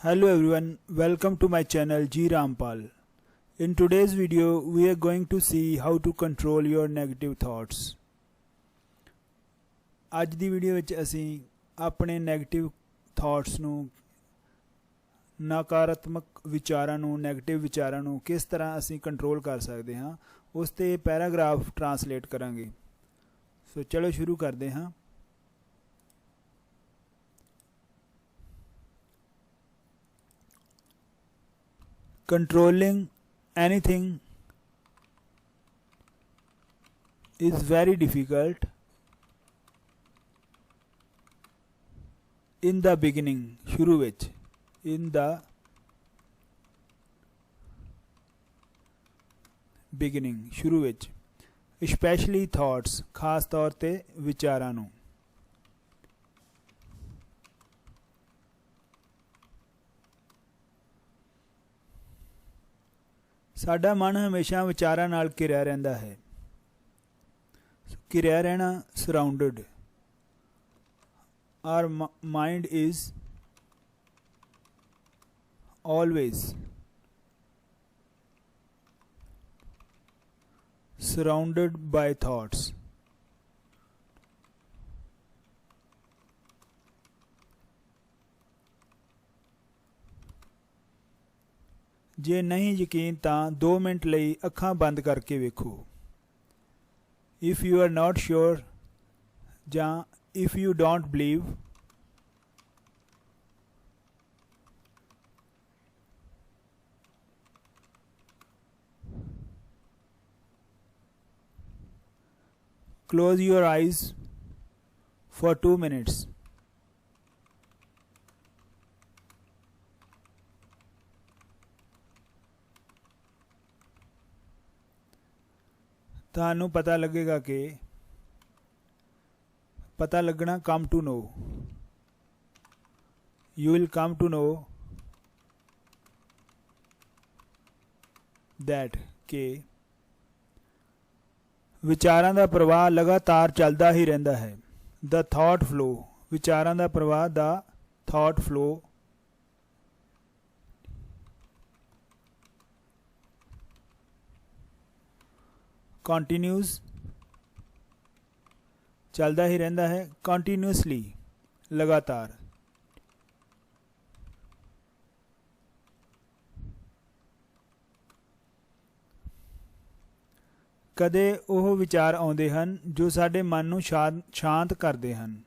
Hello everyone, welcome to my channel G Rampal. In today's video, we are going to see how to control your negative thoughts. ਅੱਜ ਦੀ video ਵਿੱਚ ਅਸੀਂ ਆਪਣੇ negative thoughts ਨੂੰ ਨਕਾਰਾਤਮਕ ਵਿਚਾਰਾਂ ਨੂੰ negative ਵਿਚਾਰਾਂ ਨੂੰ ਕਿਸ ਤਰ੍ਹਾਂ ਅਸੀਂ ਕੰਟਰੋਲ ਕਰ ਸਕਦੇ ਹਾਂ ਉਸ ਤੇ ਪੈਰਾਗ੍ਰਾਫ ਟ੍ਰਾਂਸਲੇਟ ਕਰਾਂਗੇ। ਸੋ ਚਲੋ ਸ਼ੁਰੂ ਕਰਦੇ ਹਾਂ। Controlling anything is very difficult in the beginning, शुरू विच, in the beginning, शुरू विच, especially thoughts, खास तौर ते विचारां नूं। साडा मन हमेशा विचारां नाल घिरिया रहिंदा है। घिरिया रहना surrounded. Our mind is always surrounded by thoughts. जे नहीं यकीन तां 2 मिनट लई अखां बंद करके वेखो। If you are not sure जां if you don't believe close your eyes for 2 minutes. ਤੁਹਾਨੂੰ पता लगेगा कि पता लगना come to know. You will come to know that कि विचारां दा प्रवाह लगातार चलदा ही रहिंदा है। The thought flow, विचारां दा प्रवाह दा thought flow continues, चलदा ही रहंदा है। continuously, लगातार। कदे ओह विचार आउंदे हन जो साडे मन नूं शांत करदे हन।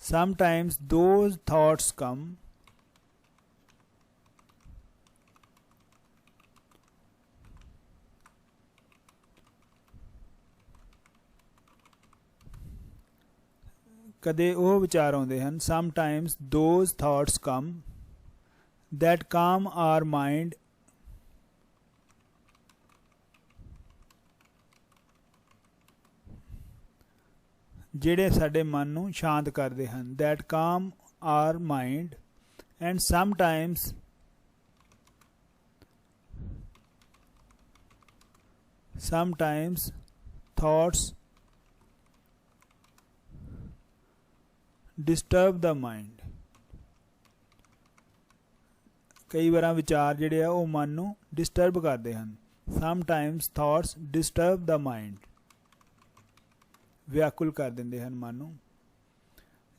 Sometimes those thoughts come कदे ओह विचार आउंदे हन। Sometimes those thoughts come that calm our mind ਜਿਹੜੇ ਸਾਡੇ ਮਨ ਨੂੰ ਸ਼ਾਂਤ ਕਰਦੇ ਹਨ। That calm our mind and sometimes thoughts disturb the mind. कई बार विचार जिहड़े आ वो मन नूं डिस्टर्ब करते हैं। Sometimes thoughts disturb the mind, व्याकुल कर देंदे हैं मन नूं।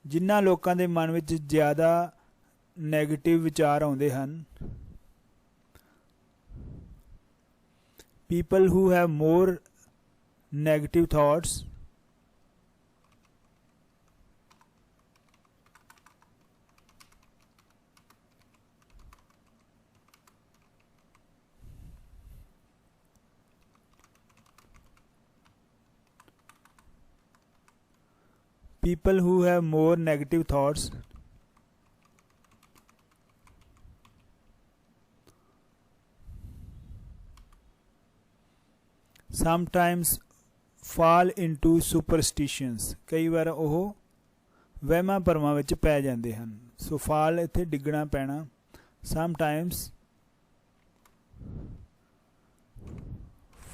जिन्हां लोकां दे मन विच ज़्यादा नैगेटिव विचार आउंदे हन, people who have more negative thoughts people who have more negative thoughts sometimes fall into superstitions। कई बार ओह वहमां भरमां विच पै जांदे हन। सो fall इत्थे डिगना पैना। sometimes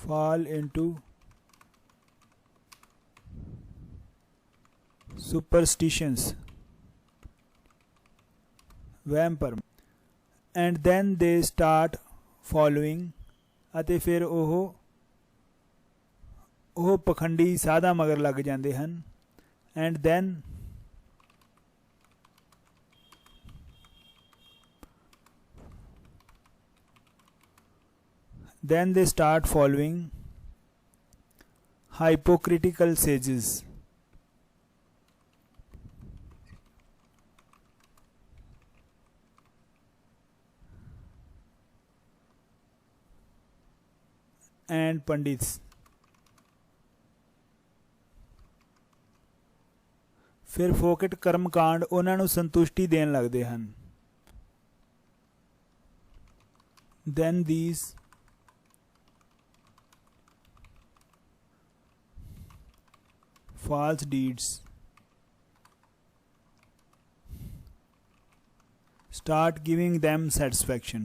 fall into superstitions ਵਹਿਮ ਭਰਮ। And then they start following, ਅਤੇ ਫਿਰ ਉਹ ਪਖੰਡੀ ਸਾਧਾਂ ਮਗਰ ਲੱਗ ਜਾਂਦੇ ਹਨ। And then they start following hypocritical sages, and pandits। ਫਿਰ ਫੋਕਟ ਕਰਮਕਾਂਡ ਉਹਨਾਂ ਨੂੰ ਸੰਤੁਸ਼ਟੀ ਦੇਣ ਲੱਗਦੇ ਹਨ। then these false deeds start giving them satisfaction।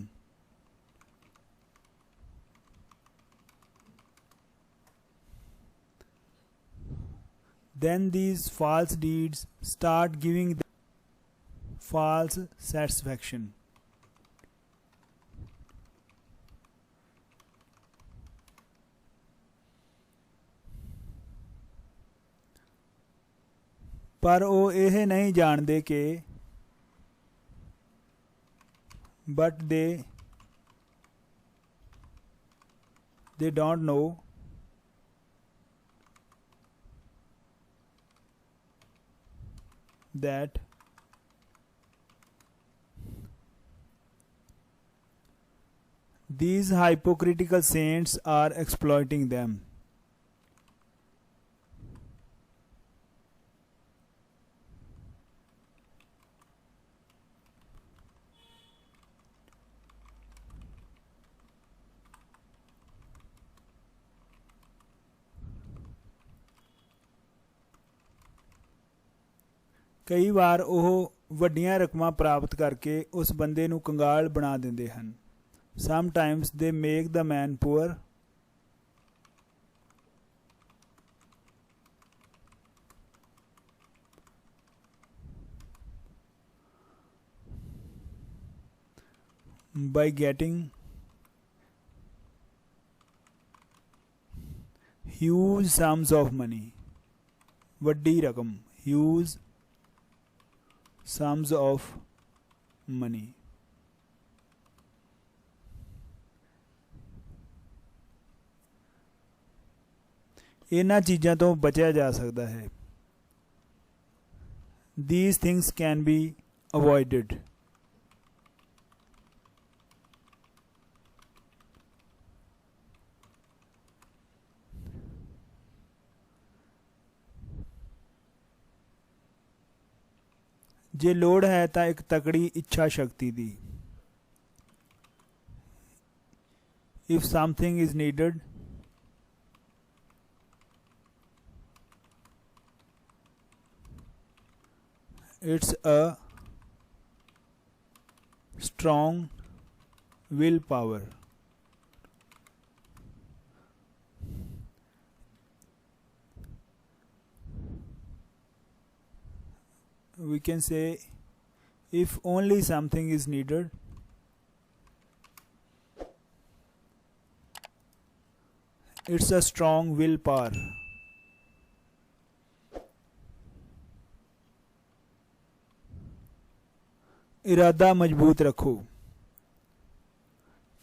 then these false deeds start giving them false satisfaction। ਪਰ ਉਹ ਇਹ ਨਹੀਂ ਜਾਣਦੇ ਕਿ but they don't know that these hypocritical saints are exploiting them। ਕਈ ਵਾਰ ਉਹ ਵੱਡੀਆਂ ਰਕਮਾਂ ਪ੍ਰਾਪਤ ਕਰਕੇ ਉਸ ਬੰਦੇ ਨੂੰ ਕੰਗਾਲ ਬਣਾ ਦਿੰਦੇ ਹਨ। Sometimes they make the man poor by getting huge sums of money। ਵੱਡੀ ਰਕਮ, huge sums of money। ਇਹਨਾਂ ਚੀਜ਼ਾਂ ਤੋਂ ਬਚਿਆ ਜਾ ਸਕਦਾ ਹੈ। These things can be avoided। ਜੇ ਲੋੜ ਹੈ ਤਾਂ ਇੱਕ ਤਕੜੀ ਇੱਛਾ ਸ਼ਕਤੀ ਦੀ। If something is needed, it's a strong willpower। We can say if only something is needed, it's a strong willpower। इरादा मजबूत रखो।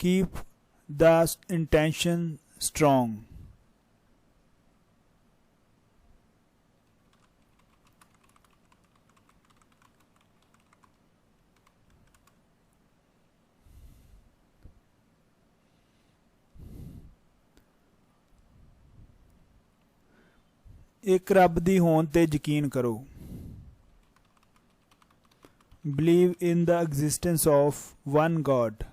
Keep the intention strong। एक रब दी होंद ते यकीन करो। Believe in the existence of one God।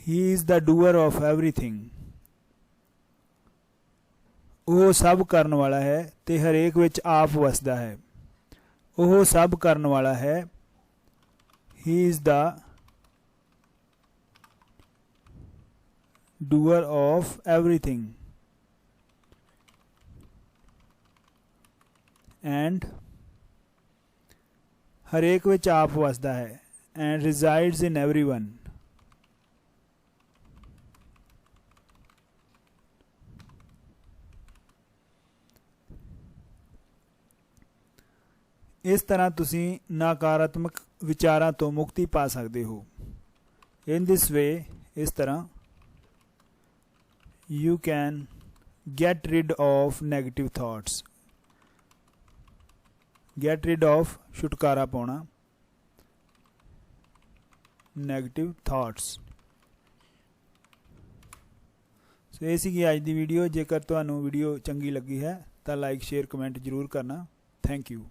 He is the doer of everything। ਉਹ ਸਭ ਕਰਨ ਵਾਲਾ ਹੈ ਤੇ ਹਰੇਕ ਵਿੱਚ ਆਪ ਵਸਦਾ ਹੈ। ਉਹ ਸਭ ਕਰਨ ਵਾਲਾ ਹੈ he is the doer of everything and ਹਰੇਕ ਵਿੱਚ ਆਪ ਵਸਦਾ ਹੈ and resides in everyone। ਇਸ ਤਰ੍ਹਾਂ ਤੁਸੀਂ ਨਕਾਰਾਤਮਕ ਵਿਚਾਰਾਂ ਤੋਂ ਮੁਕਤੀ ਪਾ ਸਕਦੇ ਹੋ। in this way, ਇਸ ਤਰ੍ਹਾਂ you can get rid of negative thoughts। get rid of ਛੁਟਕਾਰਾ ਪਾਉਣਾ negative thoughts। ਸੋ ਇਹ ਸੀਗੀ ਅੱਜ ਦੀ ਵੀਡੀਓ। ਜੇਕਰ ਤੁਹਾਨੂੰ ਵੀਡੀਓ ਚੰਗੀ ਲੱਗੀ ਹੈ ਤਾਂ ਲਾਈਕ ਸ਼ੇਅਰ ਕਮੈਂਟ ਜ਼ਰੂਰ ਕਰਨਾ। Thank you.